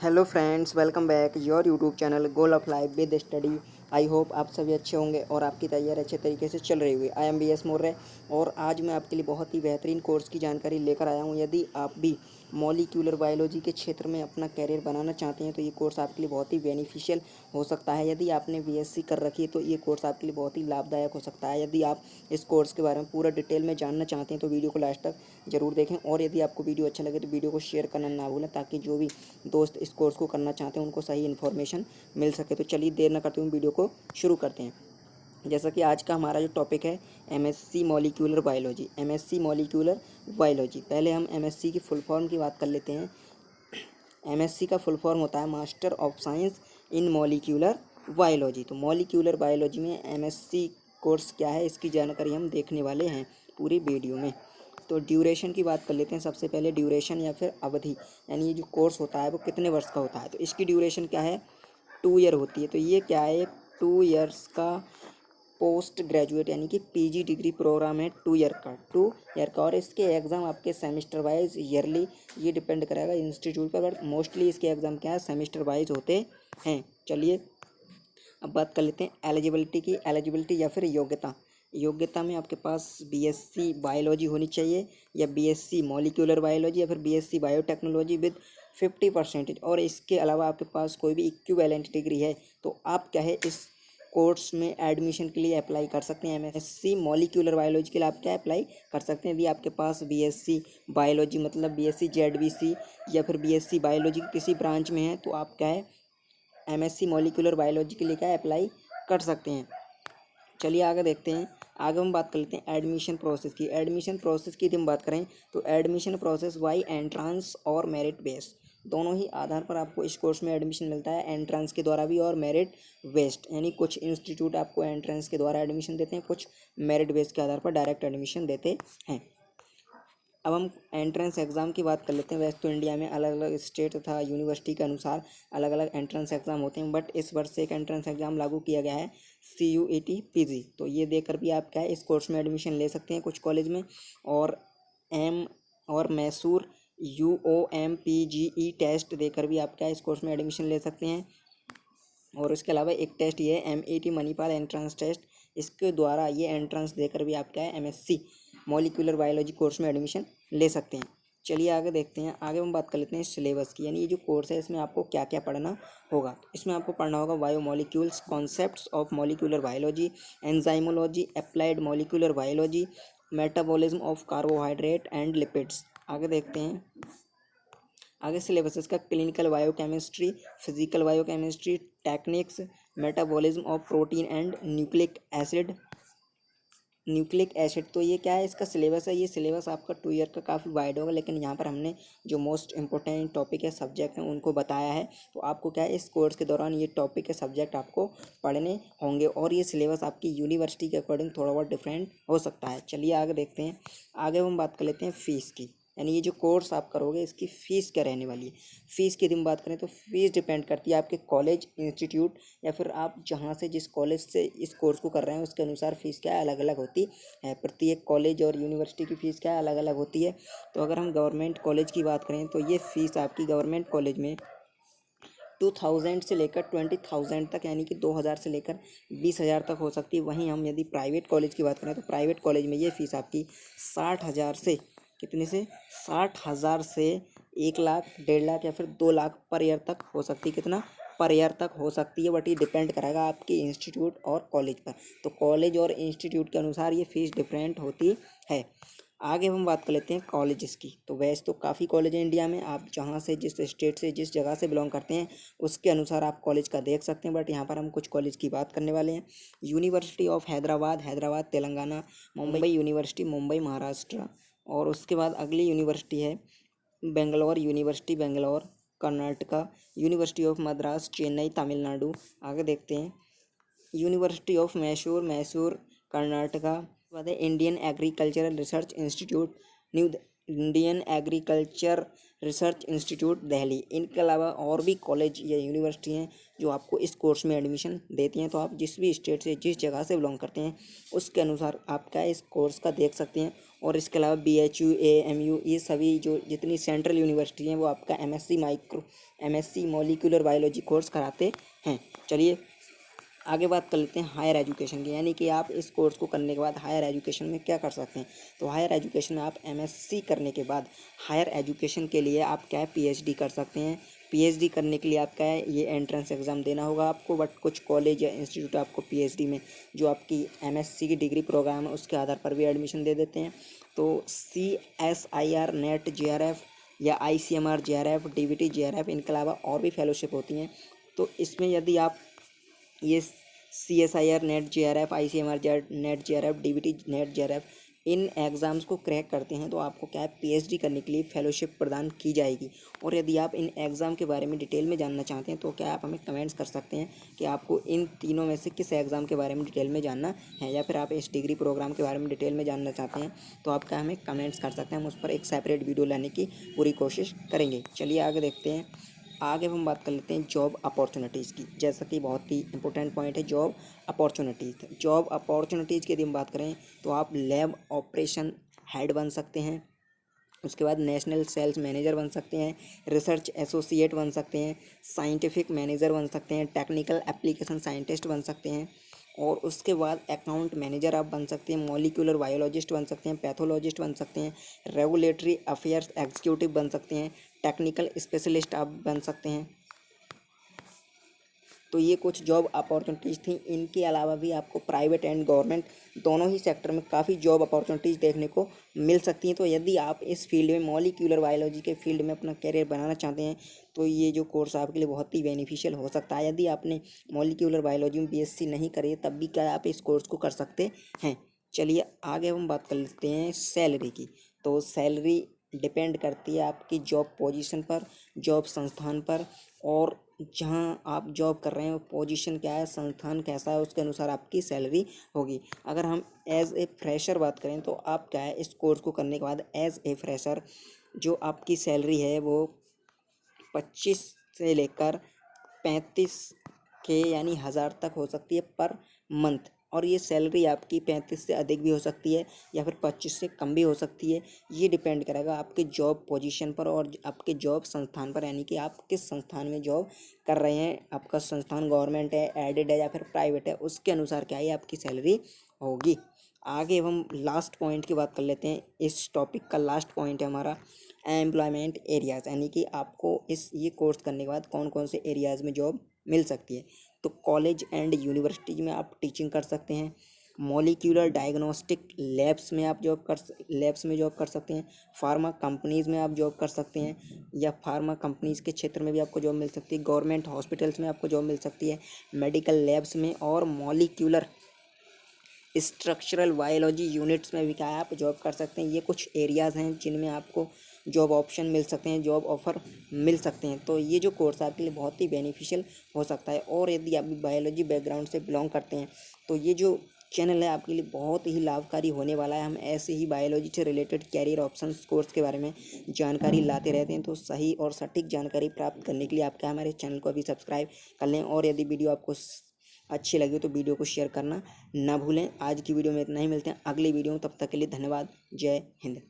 Hello friends, welcome back your YouTube channel goal of life with study. I hope आप सभी अच्छे होंगे और आपकी तैयारी अच्छे तरीके से चल रही हुई। I am B S Maurya और आज मैं आपके लिए बहुत ही बेहतरीन कोर्स की जानकारी लेकर आया हूं। यदि आप भी मॉलिक्यूलर बायोलॉजी के क्षेत्र में अपना कैरियर बनाना चाहते हैं तो ये कोर्स आपके लिए बहुत ही बेनिफिशियल हो सकता है। यदि आपने बीएससी कर रखी है तो ये कोर्स आपके लिए बहुत ही लाभदायक हो सकता है। यदि आप इस कोर्स के बारे में पूरा डिटेल में जानना चाहते हैं तो वीडियो को लास्ट तक जरूर देखें और यदि आपको वीडियो अच्छा लगे तो वीडियो को शेयर करना ना भूलें ताकि जो भी दोस्त इस कोर्स को करना चाहते हैं उनको सही इन्फॉर्मेशन मिल सके। तो चलिए देर न करते हुए वीडियो को शुरू करते हैं। जैसा कि आज का हमारा जो टॉपिक है MSc molecular biology. MSc molecular biology, पहले हम एमएससी की फुल फॉर्म की बात कर लेते हैं। एमएससी का फुल फॉर्म होता है master of science in molecular biology. तो मॉलिक्यूलर बायोलॉजी में एमएससी कोर्स क्या है इसकी जानकारी हम देखने वाले हैं पूरी वीडियो में। तो ड्यूरेशन की बात कर लेते हैं। सबसे पहले ड्यूरेशन या फिर अवधि, यानी ये जो कोर्स होता है वो कितने वर्ष का होता है। तो इसकी ड्यूरेशन क्या है, 2 ईयर होती है। तो ये क्या है, 2 ईयर्स का पोस्ट ग्रेजुएट यानी कि पीजी डिग्री प्रोग्राम है। 2 ईयर का और इसके एग्ज़ाम आपके सेमेस्टर वाइज ईयरली, ये डिपेंड करेगा इंस्टीट्यूट पर, बट मोस्टली इसके एग्ज़ाम क्या है सेमेस्टर वाइज होते हैं। चलिए अब बात कर लेते हैं एलिजिबिलिटी की। एलिजिबिलिटी या फिर योग्यता। योग्यता में आपके पास बीएससी बायोलॉजी होनी चाहिए या बीएससी मॉलिक्यूलर बायोलॉजी या फिर बीएससी बायोटेक्नोलॉजी विद 50% और इसके अलावा आपके पास कोई भी इक्विवेलेंट डिग्री है तो आप क्या है इस कोर्स में एडमिशन के लिए अप्लाई कर सकते हैं। एमएससी मॉलिक्यूलर बायोलॉजी के लिए आप क्या अप्लाई कर सकते हैं। यदि आपके पास बीएससी बायोलॉजी मतलब बीएससी जेडबीसी या फिर बीएससी बायोलॉजी किसी ब्रांच में है तो आप क्या है एमएससी मॉलिक्यूलर बायोलॉजी के लिए क्या अप्लाई कर सकते हैं। चलिए आगे देखते हैं। आगे हम बात कर लेते हैं एडमिशन प्रोसेस की। एडमिशन प्रोसेस की यदि हम बात करें तो एडमिशन प्रोसेस बाई एंट्रांस और मेरिट बेस, दोनों ही आधार पर आपको इस कोर्स में एडमिशन मिलता है। एंट्रांस के द्वारा भी और मेरिट बेस्ड, यानी कुछ इंस्टीट्यूट आपको एंट्रेंस के द्वारा एडमिशन देते हैं, कुछ मेरिट बेस के आधार पर डायरेक्ट एडमिशन देते हैं। अब हम एंट्रेंस एग्ज़ाम की बात कर लेते हैं। वैसे तो इंडिया में अलग अलग स्टेट तथा यूनिवर्सिटी के अनुसार अलग अलग एंट्रेंस एग्ज़ाम होते हैं, बट इस वर्ष से एक एंट्रेंस एग्ज़ाम लागू किया गया है CUET PG। तो ये देकर भी आप क्या है इस कोर्स में एडमिशन ले सकते हैं कुछ कॉलेज में। और एम और मैसूर UOMPGE टेस्ट देकर भी आप क्या इस कोर्स में एडमिशन ले सकते हैं। और इसके अलावा एक टेस्ट ये है MET मणिपाल एंट्रेंस टेस्ट, इसके द्वारा ये एंट्रेंस देकर भी आप क्या है MSc मॉलिक्यूलर बायोलॉजी कोर्स में एडमिशन ले सकते हैं। चलिए आगे देखते हैं। आगे हम बात कर लेते हैं सिलेबस की, यानी ये जो कोर्स है इसमें आपको क्या क्या पढ़ना होगा। इसमें आपको पढ़ना होगा biomolecules, concepts of molecular biology, enzymology, applied molecular biology, metabolism of carbohydrate and lipids. आगे देखते हैं। आगे सिलेबस इसका clinical biochemistry, physical biochemistry, techniques, metabolism of protein and nucleic acid. तो ये क्या है इसका सिलेबस है। ये सिलेबस आपका 2 ईयर का काफ़ी वाइड होगा, लेकिन यहाँ पर हमने जो मोस्ट इंपॉर्टेंट टॉपिक है सब्जेक्ट हैं उनको बताया है। तो आपको क्या है इस कोर्स के दौरान ये टॉपिक है सब्जेक्ट आपको पढ़ने होंगे और ये सिलेबस आपकी यूनिवर्सिटी के अकॉर्डिंग थोड़ा बहुत डिफरेंट हो सकता है। चलिए आगे देखते हैं। आगे हम बात कर लेते हैं फ़ीस की, यानी ये जो कोर्स आप करोगे इसकी फ़ीस क्या रहने वाली है। फ़ीस की यदि हम बात करें तो फ़ीस डिपेंड करती है आपके कॉलेज, इंस्टीट्यूट या फिर आप जहाँ से जिस कॉलेज से इस कोर्स को कर रहे हैं उसके अनुसार फ़ीस क्या है अलग अलग होती है। प्रत्येक कॉलेज और यूनिवर्सिटी की फ़ीस क्या है अलग अलग होती है। तो अगर हम गवर्नमेंट कॉलेज की बात करें तो ये फ़ीस आपकी गवर्नमेंट कॉलेज में 2000 से लेकर 20,000 तक, यानी कि 2000 से लेकर 20,000 तक हो सकती है। वहीं हम यदि प्राइवेट कॉलेज की बात करें तो प्राइवेट कॉलेज में ये फ़ीस आपकी 60,000 से कितने से 60,000 से 1 लाख, 1.5 लाख या फिर 2 लाख पर ईयर तक हो सकती है। कितना पर ईयर तक हो सकती है, बट ये डिपेंड करेगा आपके इंस्टीट्यूट और कॉलेज पर। तो कॉलेज और इंस्टीट्यूट के अनुसार ये फ़ीस डिफरेंट होती है। आगे हम बात कर लेते हैं कॉलेजेस की। तो वैसे तो काफ़ी कॉलेज हैं इंडिया में, आप जहाँ से जिस स्टेट से जिस जगह से बिलोंग करते हैं उसके अनुसार आप कॉलेज का देख सकते हैं, बट यहाँ पर हम कुछ कॉलेज की बात करने वाले हैं। University of Hyderabad, Hyderabad Telangana, Mumbai university, Mumbai Maharashtra, और उसके बाद अगली यूनिवर्सिटी है Bangalore university, Bangalore Karnataka, university of Madras, Chennai Tamil Nadu. आगे देखते हैं यूनिवर्सिटी ऑफ मैसूर, मैसूर कर्नाटका। बाद है Indian agricultural research institute, new Indian agriculture research institute Delhi. इनके अलावा और भी कॉलेज या यूनिवर्सिटी हैं जो आपको इस कोर्स में एडमिशन देती हैं। तो आप जिस भी स्टेट से जिस जगह से बिलोंग करते हैं उसके अनुसार आप क्या इस कोर्स का देख सकते हैं और इसके अलावा BHU AMU ये सभी जो जितनी सेंट्रल यूनिवर्सिटी हैं वो आपका MSc मॉलिक्यूलर बायोलॉजी कोर्स कराते हैं। चलिए आगे बात कर लेते हैं हायर एजुकेशन की, यानी कि आप इस कोर्स को करने के बाद हायर एजुकेशन में क्या कर सकते हैं। तो हायर एजुकेशन में आप MSc करने के बाद हायर एजुकेशन के लिए आप क्या है PhD कर सकते हैं। PhD करने के लिए आप क्या है ये एंट्रेंस एग्ज़ाम देना होगा आपको, बट कुछ कॉलेज या इंस्टीट्यूट आपको PhD में जो आपकी MSc की डिग्री प्रोग्राम है उसके आधार पर भी एडमिशन दे देते हैं। तो CSIR NET JRF या ICMR JRF DBT JRF इनके अलावा और भी फेलोशिप होती हैं। तो इसमें यदि आप ये CSIR NET JRF ICMR NET JRF DBT NET JRF इन एग्ज़ाम्स को क्रैक करते हैं तो आपको क्या है PhD करने के लिए फेलोशिप प्रदान की जाएगी। और यदि आप इन एग्ज़ाम के बारे में डिटेल में जानना चाहते हैं तो क्या आप हमें कमेंट्स कर सकते हैं कि आपको इन तीनों में से किस एग्ज़ाम के बारे में डिटेल में जानना है, या फिर आप इस डिग्री प्रोग्राम के बारे में डिटेल में जानना चाहते हैं तो आप क्या हमें कमेंट्स कर सकते हैं। हम उस पर एक सेपरेट वीडियो लाने की पूरी कोशिश करेंगे। चलिए आगे देखते हैं। आगे हम बात कर लेते हैं जॉब अपॉर्चुनिटीज़ की, जैसा कि बहुत ही इंपॉर्टेंट पॉइंट है जॉब अपॉर्चुनिटीज़। जॉब अपॉर्चुनिटीज़ की यदि हम बात करें तो आप लैब ऑपरेशन हेड बन सकते हैं, उसके बाद नेशनल सेल्स मैनेजर बन सकते हैं, रिसर्च एसोसिएट बन सकते हैं, साइंटिफिक मैनेजर बन सकते हैं, टेक्निकल एप्लीकेशन साइंटिस्ट बन सकते हैं, और उसके बाद अकाउंट मैनेजर आप बन सकते हैं, मॉलिक्यूलर बायोलॉजिस्ट बन सकते हैं, पैथोलॉजिस्ट बन सकते हैं, रेगुलेटरी अफेयर्स एग्जीक्यूटिव बन सकते हैं, टेक्निकल स्पेशलिस्ट आप बन सकते हैं। तो ये कुछ जॉब अपॉर्चुनिटीज़ थी। इनके अलावा भी आपको प्राइवेट एंड गवर्नमेंट दोनों ही सेक्टर में काफ़ी जॉब अपॉर्चुनिटीज़ देखने को मिल सकती हैं। तो यदि आप इस फील्ड में मॉलिक्यूलर बायोलॉजी के फील्ड में अपना करियर बनाना चाहते हैं तो ये जो कोर्स आपके लिए बहुत ही बेनिफिशियल हो सकता है। यदि आपने मॉलिक्यूलर बायोलॉजी में BSc नहीं करी है तब भी क्या आप इस कोर्स को कर सकते हैं। चलिए आगे हम बात कर लेते हैं सैलरी की। तो सैलरी डिपेंड करती है आपकी जॉब पोजीशन पर, जॉब संस्थान पर, और जहाँ आप जॉब कर रहे हैं वो पोजीशन क्या है, संस्थान कैसा है, उसके अनुसार आपकी सैलरी होगी। अगर हम एज ए फ्रेशर बात करें तो आप क्या है इस कोर्स को करने के बाद एज ए फ्रेशर जो आपकी सैलरी है वो 25 से लेकर 35 के यानी 1000 तक हो सकती है पर मंथ। और ये सैलरी आपकी 35 से अधिक भी हो सकती है या फिर 25 से कम भी हो सकती है। ये डिपेंड करेगा आपके जॉब पोजीशन पर और आपके जॉब संस्थान पर, यानी कि आप किस संस्थान में जॉब कर रहे हैं। आपका संस्थान गवर्नमेंट है, एडेड है या फिर प्राइवेट है, उसके अनुसार क्या है आपकी सैलरी होगी। आगे हम लास्ट पॉइंट की बात कर लेते हैं। इस टॉपिक का लास्ट पॉइंट है हमारा एम्प्लॉयमेंट एरियाज़, यानी कि आपको ये कोर्स करने के बाद कौन कौन से एरियाज़ में जॉब मिल सकती है। तो कॉलेज एंड यूनिवर्सिटीज़ में आप टीचिंग कर सकते हैं, मॉलिक्यूलर डायग्नोस्टिक लैब्स में आप जॉब कर सकते हैं, फार्मा कंपनीज़ में आप जॉब कर सकते हैं, या फार्मा कंपनीज़ के क्षेत्र में भी आपको जॉब मिल सकती है, गवर्नमेंट हॉस्पिटल्स में आपको जॉब मिल सकती है, मेडिकल लैब्स में, और मॉलिक्यूलर स्ट्रक्चरल बायोलॉजी यूनिट्स में भी क्या है आप जॉब कर सकते हैं। ये कुछ एरियाज़ हैं जिनमें आपको जॉब ऑप्शन मिल सकते हैं, जॉब ऑफ़र मिल सकते हैं। तो ये जो कोर्स आपके लिए बहुत ही बेनिफिशियल हो सकता है। और यदि आप बायोलॉजी बैकग्राउंड से बिलोंग करते हैं तो ये जो चैनल है आपके लिए बहुत ही लाभकारी होने वाला है। हम ऐसे ही बायोलॉजी से रिलेटेड कैरियर ऑप्शंस कोर्स के बारे में जानकारी लाते रहते हैं। तो सही और सटीक जानकारी प्राप्त करने के लिए आप क्या हमारे चैनल को अभी सब्सक्राइब कर लें, और यदि वीडियो आपको अच्छी लगी तो वीडियो को शेयर करना ना भूलें। आज की वीडियो में इतना ही, मिलते हैं अगली वीडियो में, तब तक के लिए धन्यवाद। जय हिंद।